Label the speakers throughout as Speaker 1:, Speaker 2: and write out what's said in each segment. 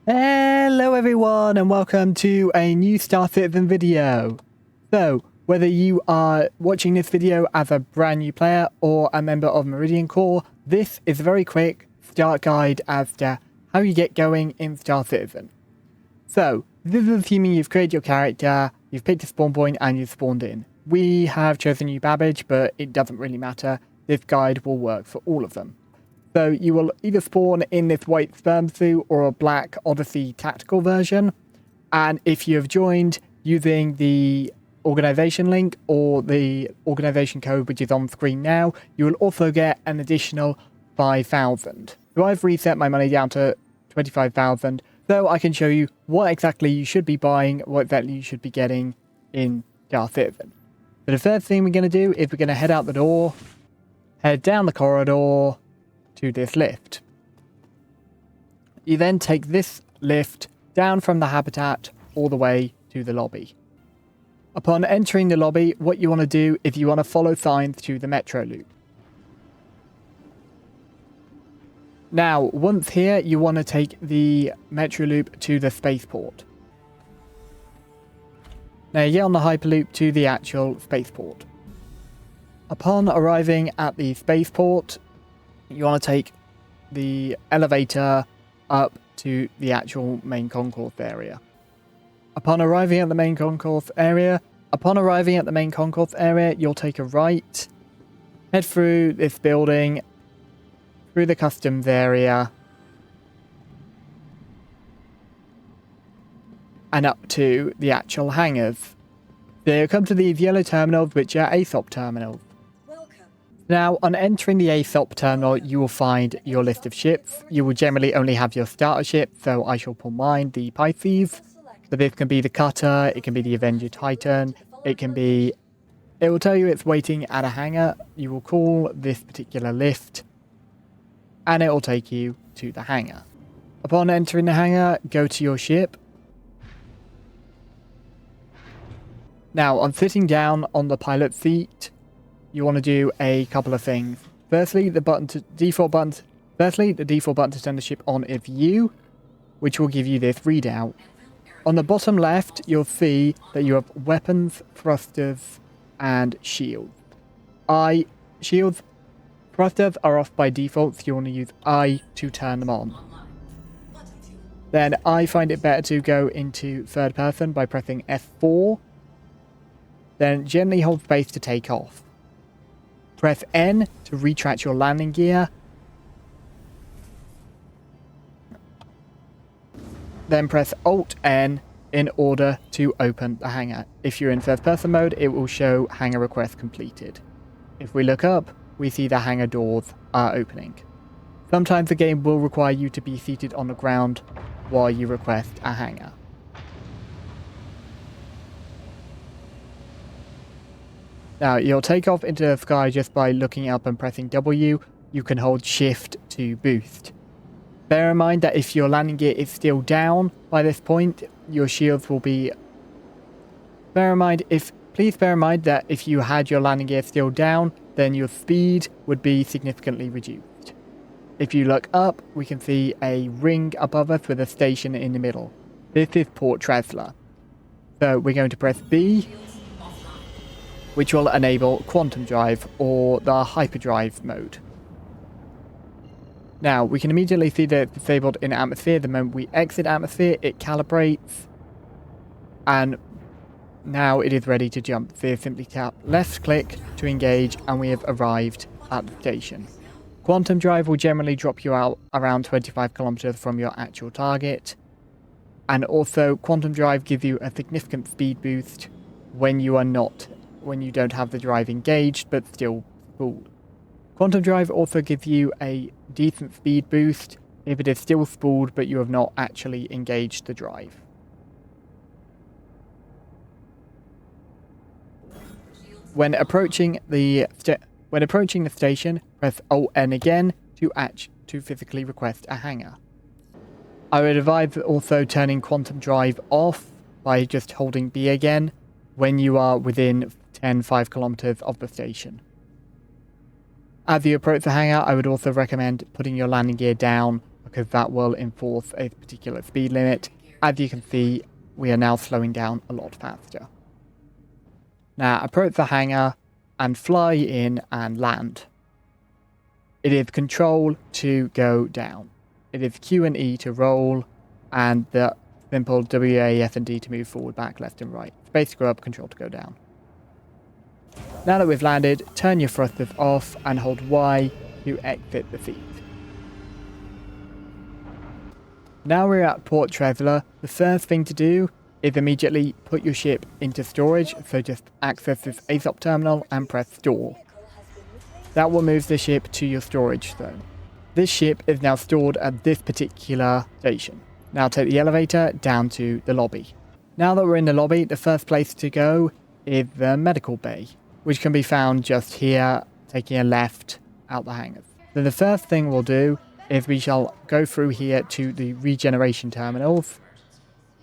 Speaker 1: Hello everyone and welcome to a new Star Citizen video. So, whether you are watching this video as a brand new player or a member of Meridian Corps, this is a very quick start guide as to how you get going in Star Citizen. So, this is assuming you've created your character, you've picked a spawn point and you've spawned in. We have chosen New Babbage, but it doesn't really matter. This guide will work for all of them. So you will either spawn in this white sperm suit or a black Odyssey tactical version. And if you have joined using the organization link or the organization code which is on screen now, you will also get an additional 5,000. So I've reset my money down to 25,000 so I can show you what exactly you should be buying, what exactly you should be getting in Star Citizen. So the first thing we're going to do is we're going to head out the door, head down the corridor to this lift. You then take this lift down from the habitat all the way to the lobby. Upon entering the lobby, what you want to do is you want to follow signs to the metro loop. Now, once here, you want to take the metro loop to the spaceport. Now you get on the hyperloop to the actual spaceport. Upon arriving at the spaceport, you want to take the elevator up to the actual main concourse area. Upon arriving at the main concourse area, you'll take a right, head through this building, through the customs area, and up to the actual hangars. So you'll come to these yellow terminals, which are ASOP terminals. Now, on entering the ASOP terminal, you will find your list of ships. You will generally only have your starter ship, so I shall pull mine, the Pisces. So this can be the Cutter, it can be the Avenger Titan, it will tell you it's waiting at a hangar. You will call this particular lift, and it will take you to the hangar. Upon entering the hangar, go to your ship. Now, on sitting down on the pilot seat, you want to do a couple of things. Firstly, the default button to turn the ship on is U, which will give you this readout. On the bottom left, you'll see that you have weapons, thrusters, and shields. Thrusters are off by default, so you want to use I to turn them on. Then I find it better to go into third person by pressing F4. Then gently hold space to take off. Press N to retract your landing gear. Then press Alt N in order to open the hangar. If you're in first person mode, it will show hangar request completed. If we look up, we see the hangar doors are opening. Sometimes the game will require you to be seated on the ground while you request a hangar. Now, you'll take off into the sky just by looking up and pressing W. You can hold Shift to boost. Bear in mind that if your landing gear is still down by this point, your shields will be... Please bear in mind that if you had your landing gear still down, then your speed would be significantly reduced. If you look up, we can see a ring above us with a station in the middle. This is Port Tresla. So we're going to press B, which will enable quantum drive or the hyperdrive mode. Now, we can immediately see that it's disabled in atmosphere. The moment we exit atmosphere, it calibrates, and now it is ready to jump. So simply tap left click to engage, and we have arrived at the station. Quantum drive will generally drop you out around 25 kilometers from your actual target, and also quantum drive gives you a significant speed boost when you don't have the drive engaged but still spooled. Quantum drive also gives you a decent speed boost if it is still spooled but you have not actually engaged the drive. When approaching the station, press Alt N again to physically request a hangar. I would advise also turning quantum drive off by just holding B again when you are within 5 kilometers of the station. As you approach the hangar, I would also recommend putting your landing gear down a because that will enforce a particular speed limit. As you can see, we are now slowing down a lot faster. Now approach the hangar and fly in and land. It is control to go down. It is Q and E to roll, and the simple W, A, F and D to move forward, back, left and right. Space to go up, control to go down. Now that we've landed, turn your thrusters off and hold Y to exit the seat. Now we're at Port Trezler. The first thing to do is immediately put your ship into storage, so just access this ASOP terminal and press store. That will move the ship to your storage zone. This ship is now stored at this particular station. Now take the elevator down to the lobby. Now that we're in the lobby, the first place to go is the medical bay, which can be found just here, taking a left out the hangars. So the first thing we'll do is we shall go through here to the regeneration terminals.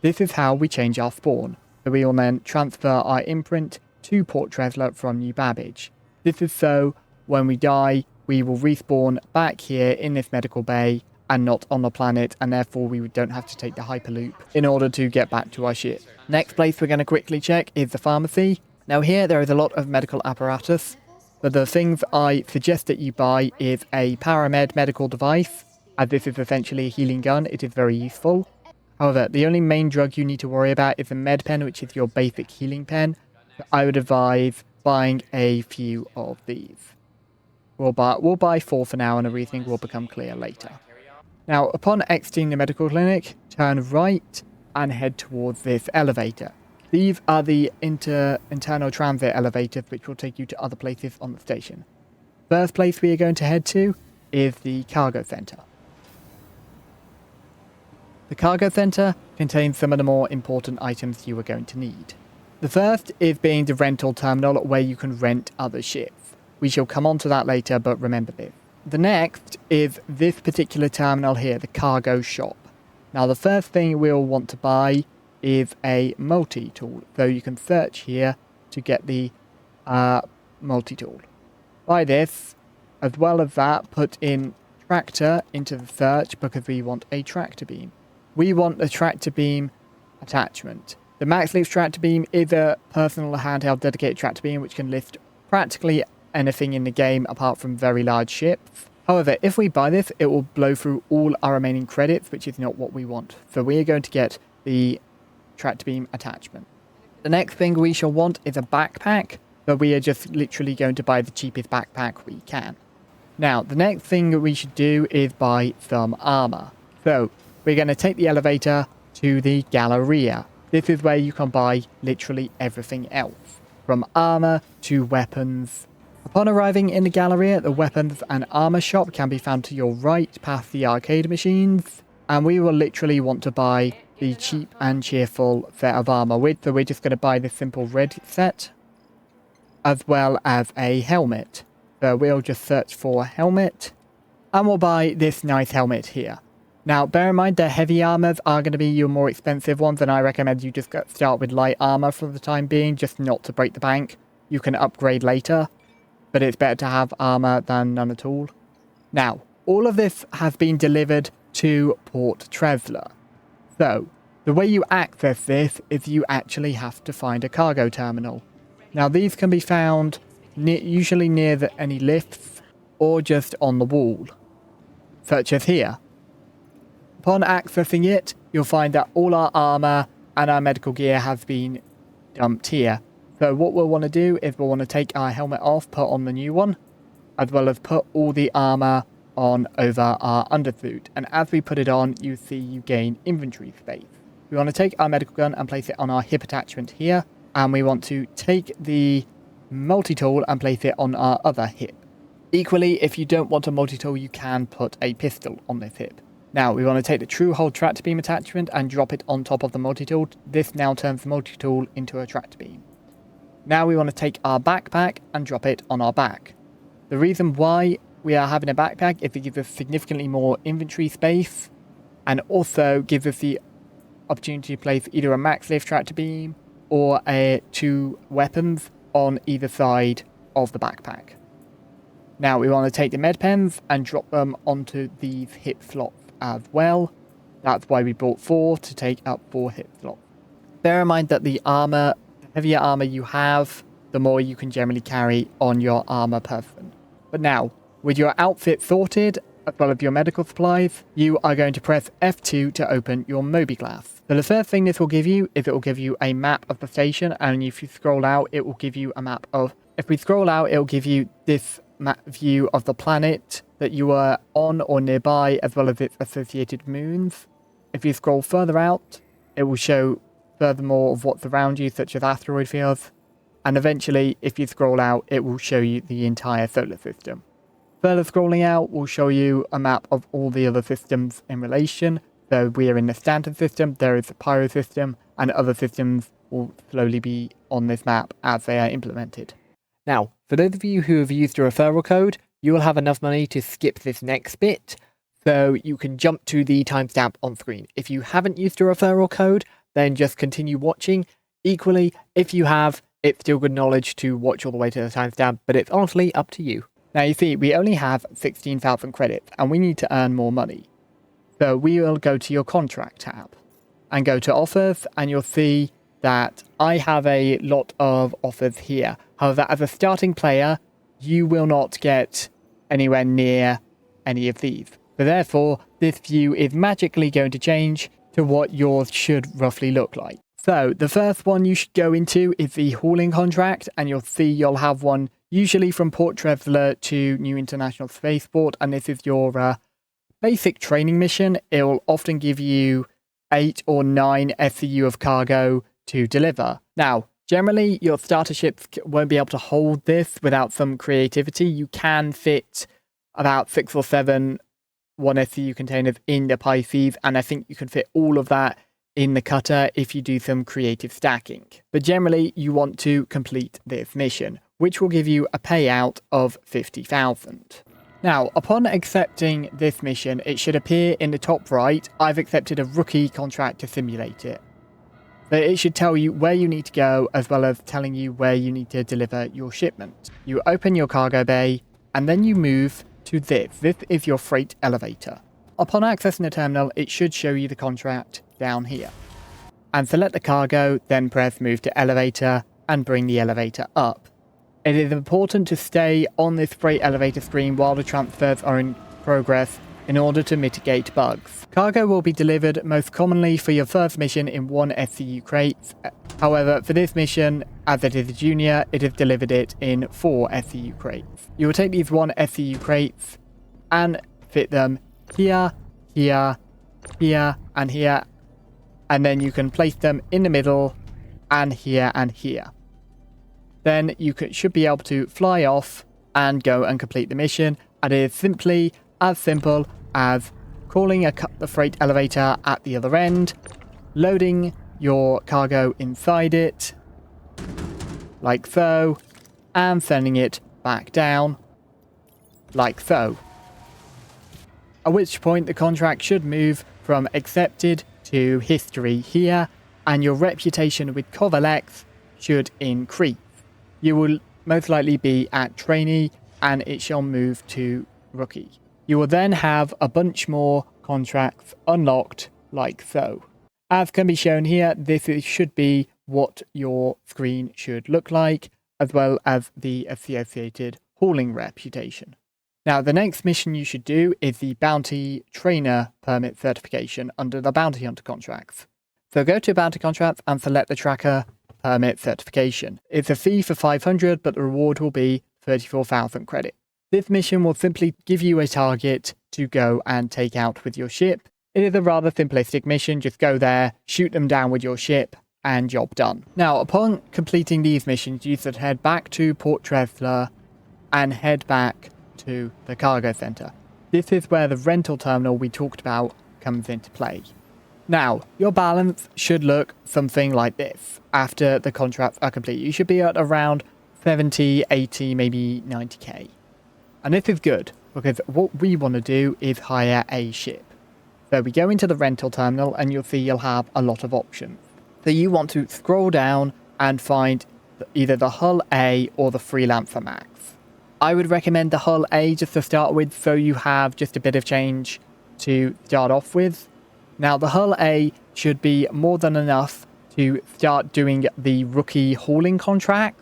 Speaker 1: This is how we change our spawn. So we will then transfer our imprint to Port Trezler from New Babbage. This is so when we die, we will respawn back here in this medical bay and not on the planet, and therefore we don't have to take the Hyperloop in order to get back to our ship. Next place we're going to quickly check is the pharmacy. Now here there is a lot of medical apparatus, but the things I suggest that you buy is a Paramed medical device, as this is essentially a healing gun. It is very useful. However, the only main drug you need to worry about is a med pen, which is your basic healing pen. So I would advise buying a few of these. We'll buy 4 for now, and the reasoning will become clear later. Now, upon exiting the medical clinic, turn right and head towards this elevator. These are the internal transit elevators, which will take you to other places on the station. First place we are going to head to is the cargo center. The cargo center contains some of the more important items you are going to need. The first is being the rental terminal, where you can rent other ships. We shall come on to that later, but remember this. The next is this particular terminal here, the cargo shop. Now the first thing we'll want to buy is a multi-tool, so you can search here to get the multi-tool. Buy this, as well as that, put in tractor into the search because we want a tractor beam. We want a tractor beam attachment. The max lift tractor beam is a personal handheld dedicated tractor beam which can lift practically anything in the game apart from very large ships. However, if we buy this, it will blow through all our remaining credits, which is not what we want. So we are going to get the tractor beam attachment. The next thing we shall want is a backpack, but we are just literally going to buy the cheapest backpack we can. Now, the next thing we should do is buy some armor. So we're going to take the elevator to the Galleria. This is where you can buy literally everything else, from armor to weapons. Upon arriving in the Galleria, the weapons and armor shop can be found to your right past the arcade machines, and we will literally want to buy the cheap and cheerful set of armor with, so we're just going to buy this simple red set, as well as a helmet. So we'll just search for helmet, and we'll buy this nice helmet here. Now, bear in mind the heavy armors are going to be your more expensive ones, and I recommend you just start with light armor for the time being, just not to break the bank. You can upgrade later, but it's better to have armor than none at all. Now, all of this has been delivered to Port Trezler. So, the way you access this is you actually have to find a cargo terminal. Now, these can be found usually near any lifts or just on the wall, such as here. Upon accessing it, you'll find that all our armor and our medical gear has been dumped here. So what we'll want to do is we'll want to take our helmet off, put on the new one, as well as put all the armor on over our undersuit. And as we put it on, you see you gain inventory space. We want to take our medical gun and place it on our hip attachment here. And we want to take the multi-tool and place it on our other hip. Equally, if you don't want a multi-tool, you can put a pistol on this hip. Now, we want to take the true hold tractor beam attachment and drop it on top of the multi-tool. This now turns the multi-tool into a tractor beam. Now we want to take our backpack and drop it on our back. The reason why we are having a backpack is it gives us significantly more inventory space, and also gives us the opportunity to place either a max lift tractor beam or 2 weapons on either side of the backpack. Now we want to take the med pens and drop them onto these hip slots. as well. That's why we bought 4 to take up 4 hit slots. Bear in mind that the heavier armor you have, the more you can generally carry on your armor person. But now, with your outfit sorted, as well as your medical supplies, you are going to press F2 to open your Mobi-Glass. So the first thing this will give you is it will give you a map of the station, and if you scroll out, it will give you a map of... If we scroll out, it will give you this map view of the planet that you are on or nearby, as well as its associated moons. If you scroll further out, it will show furthermore of what's around you, such as asteroid fields. And eventually, if you scroll out, it will show you the entire solar system. Further scrolling out will show you a map of all the other systems in relation. So we are in the standard system, there is the pyro system, and other systems will slowly be on this map as they are implemented. Now, for those of you who have used a referral code, you will have enough money to skip this next bit, so you can jump to the timestamp on screen. If you haven't used a referral code, then just continue watching. Equally, if you have, it's still good knowledge to watch all the way to the timestamp, but it's honestly up to you. Now you see, we only have 16,000 credits, and we need to earn more money. So we will go to your contract tab, and go to offers, and you'll see that I have a lot of offers here. However, as a starting player, you will not get anywhere near any of these. So therefore, this view is magically going to change to what yours should roughly look like. So the first one you should go into is the hauling contract, and you'll see you'll have one usually from Port Trevler to New International Spaceport, and this is your basic training mission. It will often give you 8 or 9 SCU of cargo to deliver. Now, generally your starter ships won't be able to hold this without some creativity. You can fit about 6 or 7 1 SCU containers in the Pisces, and I think you can fit all of that in the cutter if you do some creative stacking. But generally, you want to complete this mission, which will give you a payout of 50,000. Now, upon accepting this mission, it should appear in the top right, I've accepted a rookie contract to simulate it. So it should tell you where you need to go, as well as telling you where you need to deliver your shipment. You open your cargo bay, and then you move to this. This is your freight elevator. Upon accessing the terminal, it should show you the contract down here. And select the cargo, then press move to elevator and bring the elevator up. It is important to stay on this freight elevator screen while the transfers are in progress in order to mitigate bugs. Cargo will be delivered most commonly for your first mission in 1 SCU crates. However, for this mission, as it is a junior, it has delivered it in 4 SCU crates. You will take these 1 SCU crates and fit them here, here, here, and here, and then you can place them in the middle, and here, and here. Then you should be able to fly off and go and complete the mission, and it is simply as simple as calling the freight elevator at the other end, loading your cargo inside it, like so, and sending it back down, like so. At which point the contract should move from accepted to history here, and your reputation with Covalex should increase. You will most likely be at trainee, and it shall move to rookie. You will then have a bunch more contracts unlocked like so. As can be shown here, this should be what your screen should look like, as well as the associated hauling reputation. Now, the next mission you should do is the Bounty Trainer Permit Certification under the Bounty Hunter contracts. So go to Bounty Contracts and select the Tracker Permit Certification. It's a fee for 500, but the reward will be 34,000 credit. This mission will simply give you a target to go and take out with your ship. It is a rather simplistic mission, just go there, shoot them down with your ship, and job done. Now, upon completing these missions, you should head back to Port Trevler and head back to the cargo center. This is where the rental terminal we talked about comes into play. Now, your balance should look something like this after the contracts are complete. You should be at around 70, 80, maybe 90k. And this is good, because what we want to do is hire a ship. So we go into the rental terminal, and you'll see you'll have a lot of options. So you want to scroll down and find either the Hull A or the Freelancer Max. I would recommend the Hull A just to start with, so you have just a bit of change to start off with. Now, the Hull A should be more than enough to start doing the rookie hauling contract,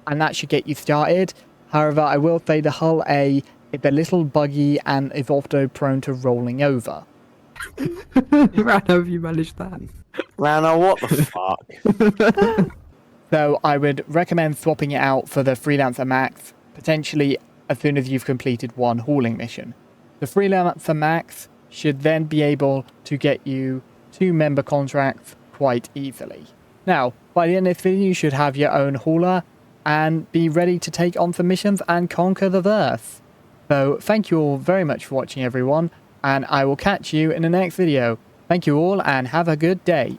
Speaker 1: and that should get you started. However, I will say the Hull A is a little buggy and is also prone to rolling over.
Speaker 2: How have you managed that?
Speaker 3: Lana, what the fuck?
Speaker 1: So I would recommend swapping it out for the Freelancer Max, potentially as soon as you've completed one hauling mission. The Freelancer Max should then be able to get you 2 member contracts quite easily. Now, by the end of this video, you should have your own hauler and be ready to take on some missions and conquer the verse. So thank you all very much for watching, everyone, and I will catch you in the next video. Thank you all and have a good day.